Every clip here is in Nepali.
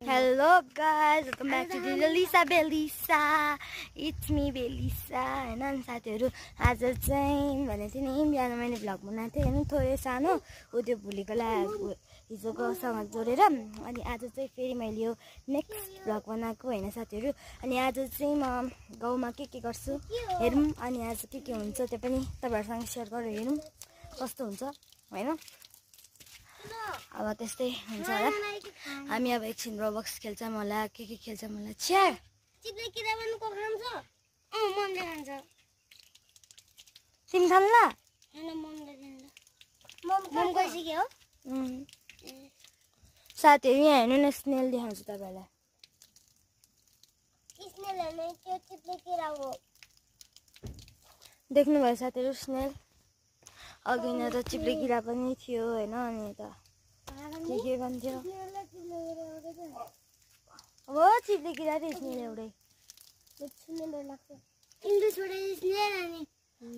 Hello guys, welcome back to Lisa Belisa. It's me Belisa. हैन साथीहरु आज चाहिँ भने थिए नि बिहान मैले भ्लग बनाएको थिएँ हैन थोरै सानो उयो भुलीकोलाई हिजोकोसँग जोडेर अनि आज चाहिँ फेरि मैले यो नेक्स्ट भ्लग बनाएको हैन साथीहरु अनि आज चाहिँ म गाउँमा के गर्छु हेरौँ अनि आज के हुन्छ त्यो पनि तपाईहरुसँग शेयर गरेर हेरौँ कस्तो हुन्छ हैन अब त्यस्तै हुन्छ होला हामी अब एकछिन रोबक्स खेल्छ मलाई के खेल्छ मलाई चियर चिप्ले किरा बन्नुको खान्छ ममले खान्छ तिमी खान्ला हैन ममले दिन्छ मम कसै के हो साथीहरु यहाँ हेर्नु न स्नेल देखाउँछु तपाईलाई स्नेल हैन त्यो चिप्ले किरा हो देख्नु भयो साथीहरु स्नेल अघि न त चिप्ले किरा पनि थियो हैन अनि त के भन्थ्यो अब चिप्ले किरा र स्नेल एउटै स्नेल लाग्छ इन्डो छोडे स्नेल अनि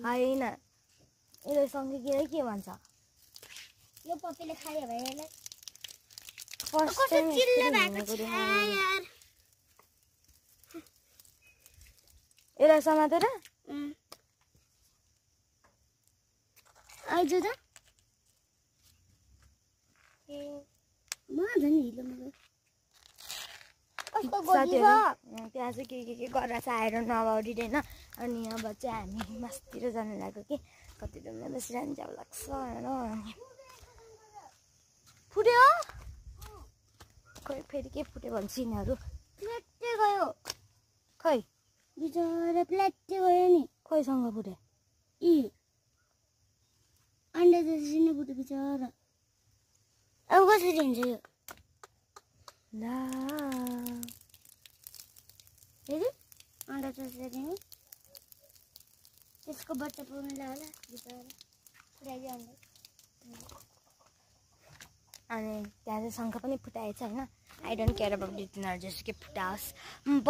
हैन यसले सँगै के भन्छ यो पप्पीले खायो भने यसलाई फर्स्ट कस्तो चिल्ले भएको छ यार यसलाई समातेर आइजो त म झन् हिलो म कस्तो गोजी छ त्यहाँ चाहिँ के गरेर चाहिँ आएर नबाउडी हैन अनि अब चाहिँ हामी मस्तिर जानु लाग्यो कि कति दिन बसिरहनु जाऊ लाग्छ हैन फुट्यो खै फेरि के फुट्यो भन्छ यिनीहरू प्लेटै गयो खै बिचारा प्लेटै गयो नि खैसँग फुट्यो इ अन्डा जसरी नै फुट्यो बिचारा अब कसरी हुन्छ यो ला हेरि अन्डा जसरी नै त्यसको बच्चा पुग्नुलाई होला बिचारा पुऱ्याइदियो अन्डा अनि त्यहाँ चाहिँ शङ्ख पनि फुटाएछ हैन I don't care about it तिनीहरू जसुकै फुटाओस्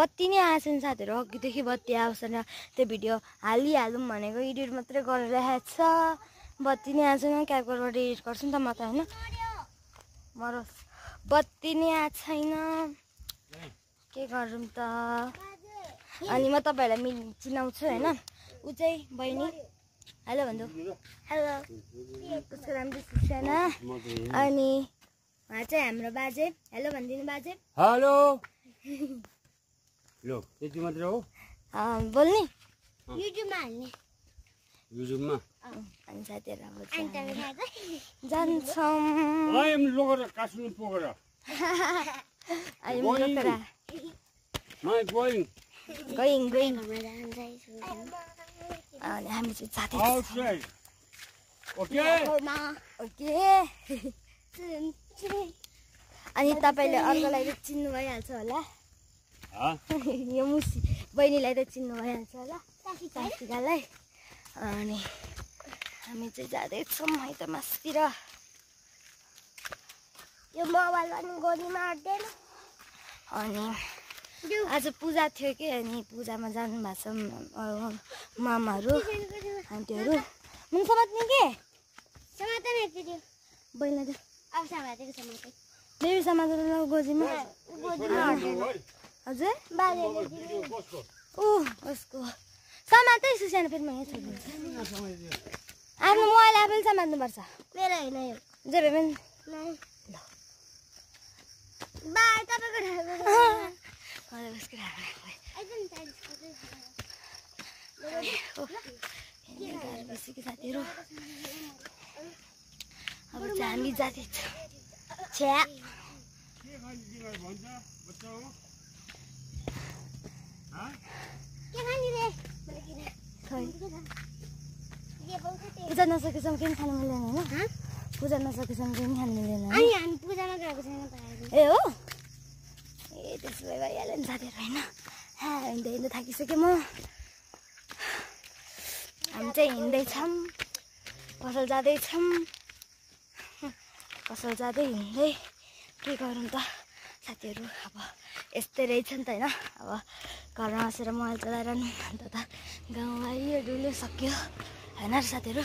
बत्ती नै आएको छैन साथीहरू अघिदेखि बत्ती आउँछ र त्यो भिडियो हालिहालौँ भनेको एडिट मात्रै गरेर राखेको छ बत्ती नै आएको छैन क्यापकटबाट एडिट गर्छु नि त म त हैन मरोस् बत्ती नै आएको छैन के गरौँ त अनि म तपाईहरुलाई चिनाउँछु हैन उ चाहिँ बहिनी हेलो भन्नु हेलो उसको नाम चाहिँ सुसाना अनि उहाँ चाहिँ हाम्रो बाजे हेलो भनिदिनु बाजे हेलो लो त्यति मात्र हो बोल्ने युट्युबमा हाल्ने युट्युबमा अनि साथीहरु अब अन्डा खान्छ जान्छौँ आइम लोगर कास्नु पोगर अनि मेरो छोरा माइ गोइङ गोइङ अनि हामी चाहिँ जाँदैछौँ आउटसाइड ओके ओके अनि तपाईले अर्कोलाई त चिन्नु भइहाल्छ होला यो मुसी बहिनीलाई त चिन्नु भइहाल्छ होला साथीलाई अनि हामी चाहिँ जाँदैछौँ है त मासतिर यो मोबाइल पनि गोलीमा अड्दैन अनि आज पूजा थियो कि अनि पूजामा जानु भएको छ मामाहरू आन्टीहरू मुन समात्ने के समातेन यति बहिनी त अब समातेको समाते मेरो समातेर गोजीमा हजुर बाजेले उसको समातै सुसानो फेरि म यहाँ छोडिदिन्छु आफ्नो मोबाइल आफैले समात्नुपर्छ मेरो होइन यो जे भए पनि बाई तपाईँको साथीहरू अब चाहिँ हामी जाँदैछौँ छ्या पूजा नसकेसम्म केही खानु मिल्दैन होइन पूजा नसकेसम्म केही खानु मिल्दैन हामी पूजामा गएको छैन ए हो ए त्यसो भए भइहाल्यो नि साथीहरू होइन हिँड्दै थाकिसकेँ म हामी चाहिँ हिँड्दैछौँ पसल जाँदै हिँड्दै के गरौँ त साथीहरू अब यस्तै रहेछ नि त होइन अब घरमा बसेर मोबाइल चलाइरहनु अन्त त गाउँ आइयो डुल्यो सक्यो होइन र साथीहरू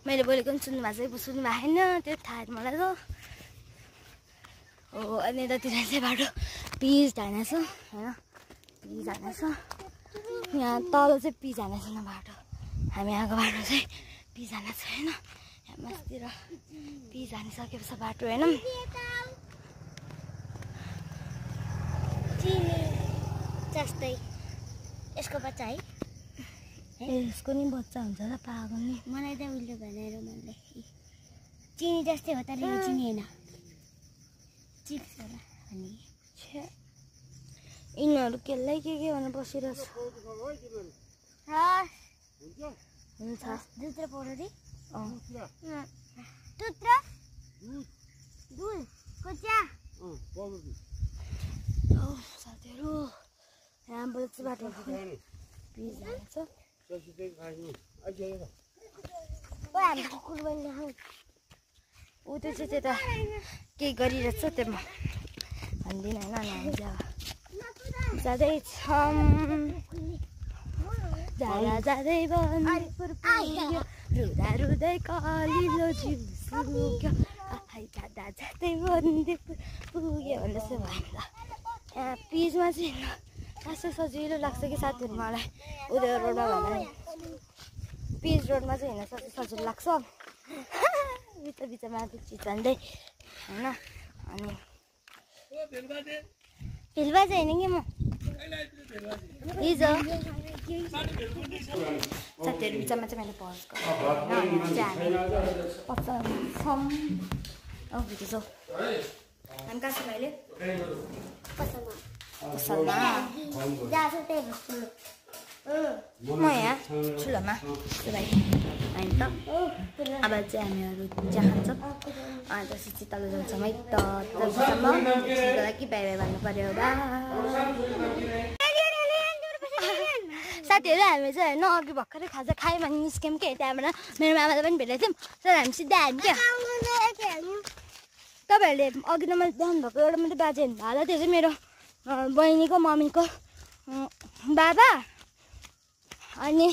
मैले बोलेको पनि सुन्नु भएको छैन त्यो थाहा मलाई त अनि यतातिर चाहिँ बाटो पिच जानेछ होइन पिच जानेछ यहाँ तल चाहिँ पिच जानेछ न बाटो हामी यहाँको बाटो चाहिँ पिच जाने छैन यहाँ माथितिर पिच जानिसकेपछि बाटो होइन जस्तै यसको बच्चा है यसको नि बच्चा हुन्छ होला पागल नि मलाई त उहिले भनेर मैले चिनी जस्तै हो तर यो चिनी होइन चिप्स होला अनि यिनीहरू केलाई के भनेर बसिरहेछ हुन्छ दुध र पाउडर दुध र दुध कोचा साथीहरू यहाँबाट चाहिँ बाटो पिच जान्छ हाम्रो कुकुर बन्ने ऊ त्यो चाहिँ त्यता केही गरिरहेछ त्यो म भन्दिनँ होइन हामी जाँदैछौँ जाँदा जाँदै बन्दपुर पुग्यो रुँदा रुँदै कलिलो जिउ सुक्यो आफै जाँदा जाँदै बन्दपुर पुग्यो भन्दा चाहिँ भयो ल यहाँ पिचमा चाहिँ कस्तो सजिलो लाग्छ कि साथीहरू मलाई उदय रोडमा भन्दा पिच रोडमा चाहिँ हिँड्न सजिलो लाग्छ बिच बिचमा चिचान्दै होइन अनि फिल्डबाज होइन कि म हिजो साथीहरू बिचमा चाहिँ मैले पज गरेँ चाहिँ हामी पसलछौँ बुझ्छौँ हामी कहाँ छौँ अहिले पसलमा म यहाँ ठुलोमा भाइ होइन त अब चाहिँ हामीहरू चिया खान्छौँ अन्त चित्तालो जान्छौँ है त कि बाई बाई भन्नु पऱ्यो साथीहरू हामी चाहिँ होइन अघि भर्खरै खाजा खायौँ भने निस्क्यौँ के त्यहाँबाट मेरो मामालाई पनि भेटेको थियौँ तर हामी सिधै हामी क्या तपाईँहरूले अघि त मैले देखाउनु भएको एउटा मात्रै बाजे हेर्नु भएको त्यो चाहिँ मेरो बहिनीको मम्मीको बाबा अनि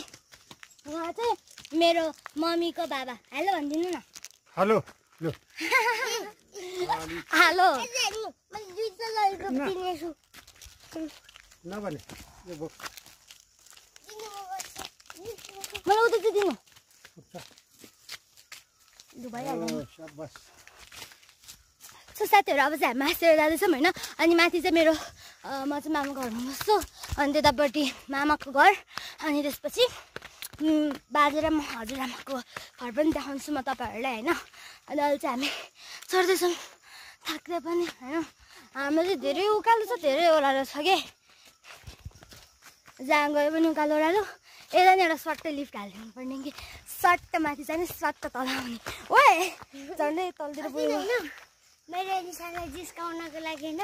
उहाँ चाहिँ मेरो मम्मीको बाबा हेलो भनिदिनु न हेलो हेलो नभने मलाई उता चाहिँ दिनु भइहाल्यो सो साथीहरू अब चाहिँ हामी मासतिर जाँदैछौँ होइन अनि माथि चाहिँ मेरो म चाहिँ मामाको घरमा बस्छु अनि त्यतापट्टि मामाको घर अनि त्यसपछि बाजे र म हजुरआमाको घर पनि देखाउँछु म तपाईँहरूलाई होइन अनि अहिले चाहिँ हामी चढ्दैछौँ थाक्दै पनि होइन हाम्रो चाहिँ धेरै उकालो छ धेरै ओह्रालो छ कि जहाँ गयो पनि उकालो ओह्रालो यता नि एउटा सट्टै लिफ्ट हालिदिनु पर्ने कि सट्ट माथि जाने सट्ट तल आउने ओए झन्डै तलतिर पुग्यो मेरो निशानलाई जिस्काउनको लागि होइन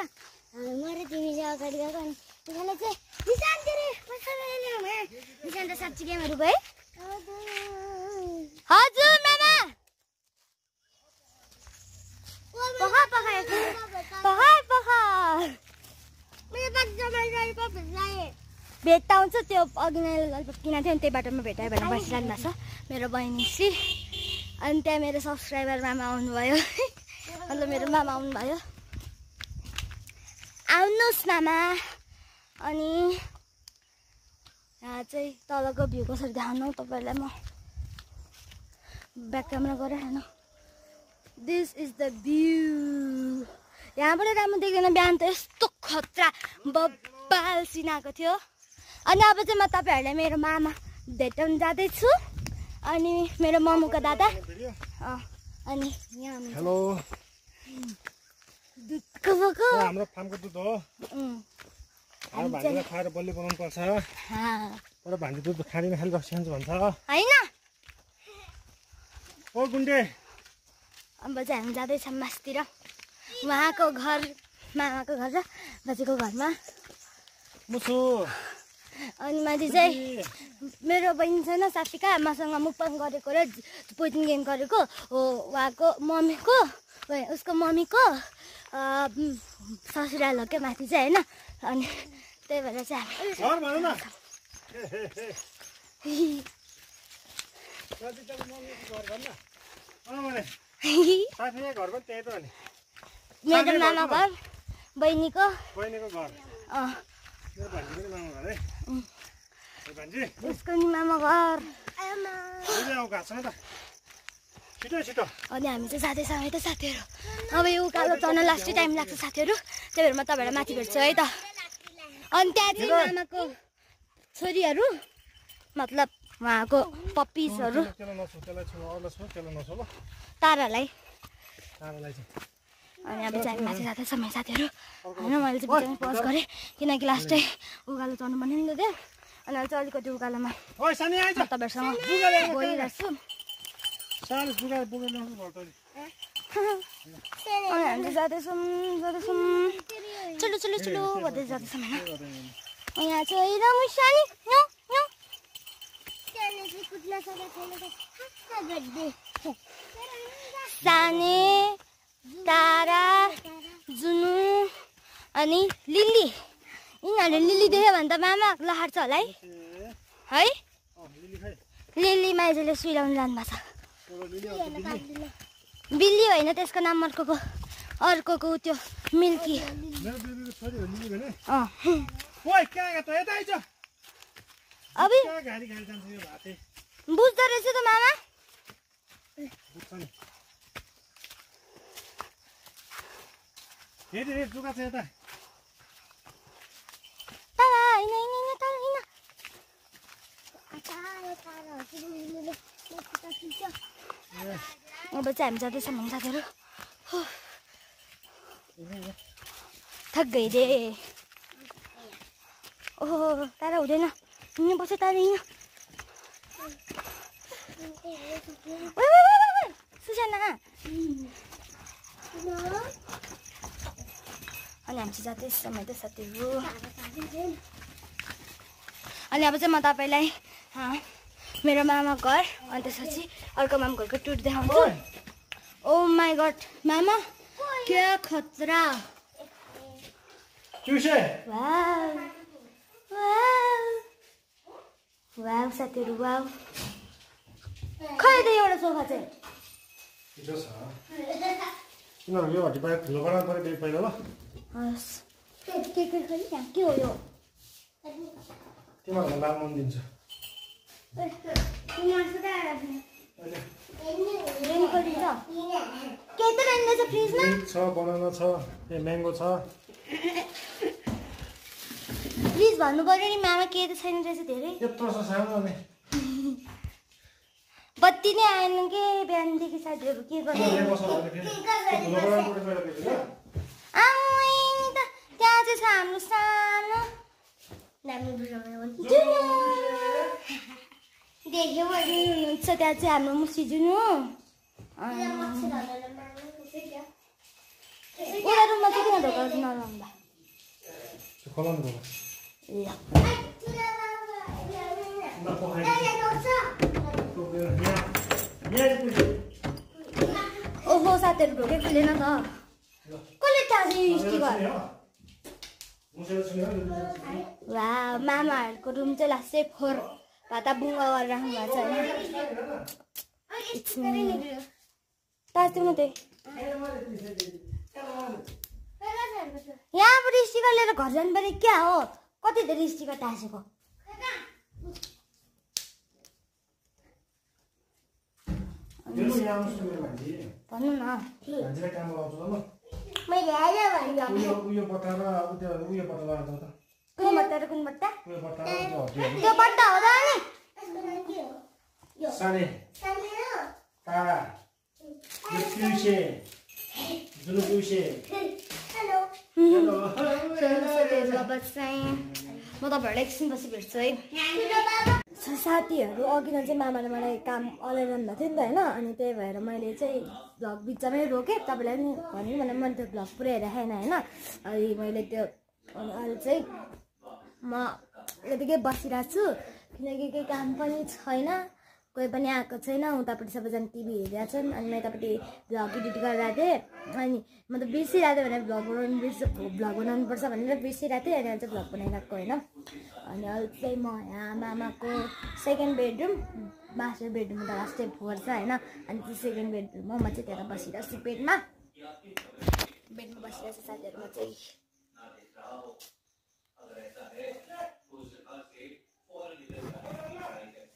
म र तिमी चाहिँ अगाडि गएको अनि निशानले चाहिँ निशान त साँच्ची गेमहरू भयो हजुर मामा भेट्टाउँछ त्यो अघि नै ललिपप किनेको थियो नि त्यही बाटोमा भेटायो भनेर बसिरहनु भएको छ मेरो बहिनी सी अनि त्यहाँ मेरो सब्सक्राइबर मामा आउनुभयो मतलब मेरो मामा आउनुभयो आउनुहोस् मामा अनि यहाँ चाहिँ तलको भ्यू कसरी देखाउनु तपाईँहरूलाई म ब्याक क्यामेरा गरेँ होइन दिस इज द भ्यू यहाँबाट राम्रो देख्दैन बिहान त यस्तो खतरा बब्बाल सिनाएको थियो अनि अब चाहिँ म तपाईँहरूलाई मेरो मामा भेटाउन जाँदैछु अनि मेरो मम्मीको दादा अनि यहाँ हेलो दुधको बोको हाम्रो फार्मको दुध हो भान्जीलाई खाएर बलियो बनाउनु पर्छ तर भान्जी दुध खाँदैन खालि रक्सी खान्छ भन्छ होइन ओ गुन्डे अब चाहिँ हामी जाँदैछौँ मासतिर उहाँको घर मामाको घर र बाजेको घरमा मुसु अनि माथि चाहिँ मेरो बहिनी छैन साथीका मसँग मुक्पाङ गरेको र पोइजन गेम गरेको हो उहाँको मम्मीको उसको मम्मीको ससुराल हो क्या माथि चाहिँ होइन अनि त्यही भएर चाहिँ घर पनि त्यही त अनि मेरो मामा घर बहिनीको घर मेरो भान्जी पनि मामा घर है भान्जी उसको नि मामा घर छिटो अनि हामी चाहिँ जाँदैछौँ है त साथीहरू अब यो उकालो चढ्न लास्टै टाइम लाग्छ साथीहरू त्यही भएर म तपाईँहरूलाई माथि भेट्छु है त अनि त्यहाँ चाहिँ मामाको छोरीहरू मतलब उहाँको पप्पिजहरू तारालाई अनि अब चाहिँ माथि जाँदैछ मेरो साथीहरू होइन मैले चाहिँ बिचमा पज गरेँ किनकि लास्टै उकालो चढ्नु पनि नि थियो अनि अहिले चाहिँ अलिकति उकालोमा तपाईँहरूसँग गइरहेको छु अनि हामी जाँदैछौँ चुलो गर्दै जाँदैछौँ होइन यहाँ चाहिँ रमुसानी साने तारा जुनु अनि लिली यिनीहरूले लिली देख्यो भने त मामा लहार्छ होला है लिली माइजूले सुइलाउनु जानुभएको छ बिल्ली होइन त्यसको नाम अर्कोको त्यो मिल्की अब बुझ्दो रहेछ त मामा अब चाहिँ हामी जाँदैछौँ भने साथीहरू थक गई रे ओहो तारा हुँदैन हिँड्नु पर्छ तारा हिँड्नु सुसाना अनि हामी चाहिँ जाँदैछौँ है त साथीहरू अनि अब चाहिँ म तपाईँलाई मेरो मामा घर अनि त्यसपछि अर्को मामा घरको टुर देखाउँछु ओ माई गड मामा क्या खतरा वाउ साथीहरू वाउ खै त एउटा सोफा चाहिँ हस् के हो यो तिमीहरूलाई लाल मन दिन्छ बनाना छ म्याङ्गो छ प्लिज भन्नु पर्यो नि मामा के त छैन रहेछ धेरै बत्ती नै आएन के बिहानदेखि साथीहरू के गर्नु त्यहाँ चाहिँ छ हाम्रो सानो देख्यो भने हुनुहुन्छ त्यहाँ चाहिँ हाम्रो मुसी जुनु एउटा रुममा चाहिँ किन ढोका नलाउँदा ओहो साथीहरू ढोकै खुलेन त कसले थाहा छ यो स्टिकर वा मामाहरूको रुम चाहिँ लास्टै फोहोर भाता बुङ्गा गरेर राख्नु भएको छ होइन तास्दिउँ न त्यही यहाँबाट स्टिकर लिएर घर जानु पर्ने क्या हो कति धेरै स्टिकर टाँसेको भन्नु न मैले उयो बट्टा र उयो बट्टा लगाउँछ त कुन बट्टा र कुन बट्टा त्यो बट्टा हो र नि साने तारा यो पिउसे जुनु पिउसे म तपाईँहरूलाई एकछिन पछि भेट्छु है साथीहरू अघि चाहिँ मामाले मलाई काम अलाइरहनु भएको थियो नि त होइन अनि त्यही भएर मैले चाहिँ भ्लग बिचमै रोकेँ तपाईँलाई नि भन्यो भने मैले त्यो भ्लग पुरै हेरेको छैन होइन अनि मैले त्यो अहिले चाहिँ म यतिकै बसिरहेको छु किनकि केही काम पनि छैन कोही पनि आएको छैन उतापट्टि सबैजना टिभी हेरिरहेको छन् अनि म यतापट्टि भ्लग एडिट गरिरहेको थिएँ अनि म त बिर्सिरहेको थिएँ भनेर भ्लग बनाउनुपर्छ भनेर बिर्सिरहेको थिएँ अनि अहिले चाहिँ भ्लग बनाइरहेको होइन अनि अहिले चाहिँ म यहाँ मामाको सेकेन्ड बेडरुम मास्टर बेडरुम त लास्टै फोहोर छ होइन अनि त्यो सेकेन्ड बेडरुममा म चाहिँ त्यहाँ बसिरहेको छु बेडमा बेडमा बसिरहेछ साथीहरु म चाहिँ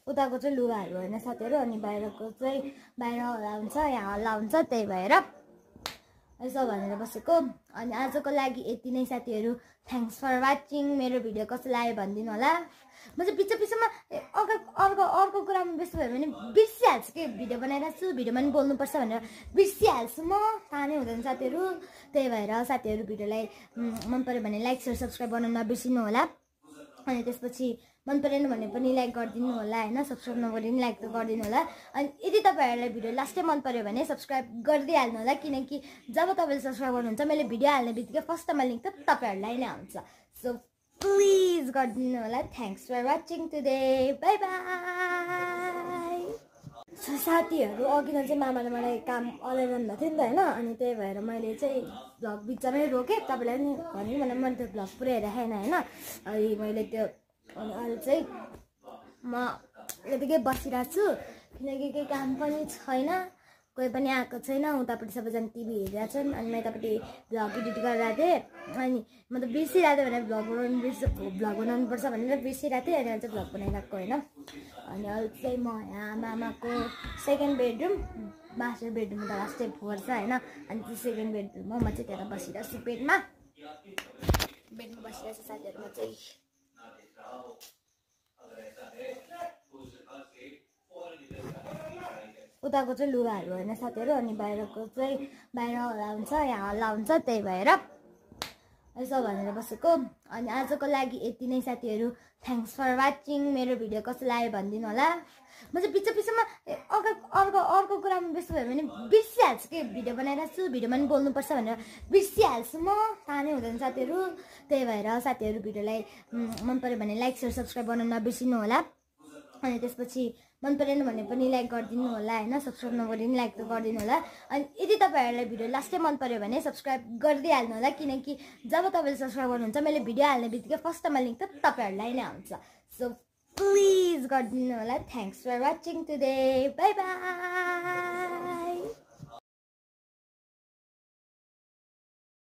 उताको चाहिँ लुगाहरू होइन साथीहरु अनि बाहिरको चाहिँ बाहिर हल्ला हुन्छ यहाँ हल्ला हुन्छ त्यही भएर यसो भनेर बसेको अनि आजको लागि यति नै साथीहरु थ्यांक्स फर वाचिङ मेरो भिडियो कस्तो लाग्यो भनिदिनु होला म चाहिँ पिछमा अर्को कुरामा व्यस्त भयो भने बिर्सिहाल्छु के भिडियो बनाइरहेको छु भिडियोमा पनि बोल्नुपर्छ भनेर बिर्सिहाल्छु म थाहा नै हुँदैन साथीहरु त्यही भएर साथीहरु भिडियोलाई मन पर्यो भने लाइक शेयर सब्स्क्राइब गर्न नबिर्सिनु होला अनि त्यसपछि मन परेन भने पनि लाइक गरिदिनु होला हैन सब्स्क्राइब नगरे पनि लाइक त गरिदिनु होला अनि यदि तपाईहरुलाई भिडियो लास्टै मन पर्यो भने सब्स्क्राइब गरिदिहाल्नु होला किनकि जब तपाईले सब्स्क्राइब गर्नुहुन्छ मैले भिडियो हाल्ने बित्तिकै फर्स्टमा लिंक त तपाईहरुलाई नै आउँछ सो प्लिज गरिदिनु होला thanks for watching today bye bye so साथीहरु अघिन चाहिँ मामाले मलाई काम अलाइरहनु भएको थियो नि त हैन अनि त्यही भएर मैले चाहिँ भ्लग बिचमै रोके तपाईलाई नि भने मैले त्यो भ्लग पुरै हेरेन हैन अनि मैले त्यो अनि अहिले चाहिँ म यतिकै बसिरहेको छु किनकि केही काम पनि छैन कोही पनि आएको छैन उतापट्टि सबैजना टिभी हेरिरहेको छन् अनि म यतापट्टि भ्लग एडिट गरिरहेको थिएँ अनि म त बिर्सिरहेको थिएँ भनेर भ्लग बनाउनुपर्छ भनेर बिर्सिरहेको थिएँ अनि चाहिँ भ्लग बनाइरहेको होइन अनि अहिले चाहिँ म यहाँ मामाको सेकेन्ड बेडरुम मास्टर बेडरुम त लास्टै फोर छ होइन अनि त्यो सेकेन्ड बेडरुममा म चाहिँ त्यहाँ बसिरहेको छु बेडमा बसिरहेको छु साथीहरु म चाहिँ उताको चाहिँ लुगाहरू होइन साथीहरु अनि बाहिरको चाहिँ बाहिर हल्ला हुन्छ यहाँ हल्ला हुन्छ त्यही भएर यसो भनेर बसेको अनि आजको लागि यति नै साथीहरु थ्यांक्स फर वाचिङ मेरो भिडियो कस्तो लाग्यो भनिदिनु होला म चाहिँ पिछमा अर्को कुरामा व्यस्त भयो भने बिर्सिहाल्छु के भिडियो बनाइरहेको छु भिडियोमा पनि बोल्नुपर्छ भनेर बिर्सिहाल्छु म थाहा नै हुँदैन साथीहरु त्यही भएर साथीहरु भिडियोलाई मन पर्यो भने लाइक शेयर सब्स्क्राइब गर्न नबिर्सिनु होला अनि त्यसपछि मन परेन भने पनि लाइक गरिदिनु होला हैन सब्स्क्राइब नगरे पनि लाइक त गरिदिनु होला अनि यदि तपाईहरुलाई भिडियो लास्टै मन पर्यो भने सब्स्क्राइब गरिदिहाल्नु होला किनकि जब तपाईले सब्स्क्राइब गर्नुहुन्छ मैले भिडियो हाल्ने बित्तिकै फर्स्टमा लिंक त तपाईहरुलाई नै आउँछ सो प्लिज गरिदिनु होला thanks for watching today bye by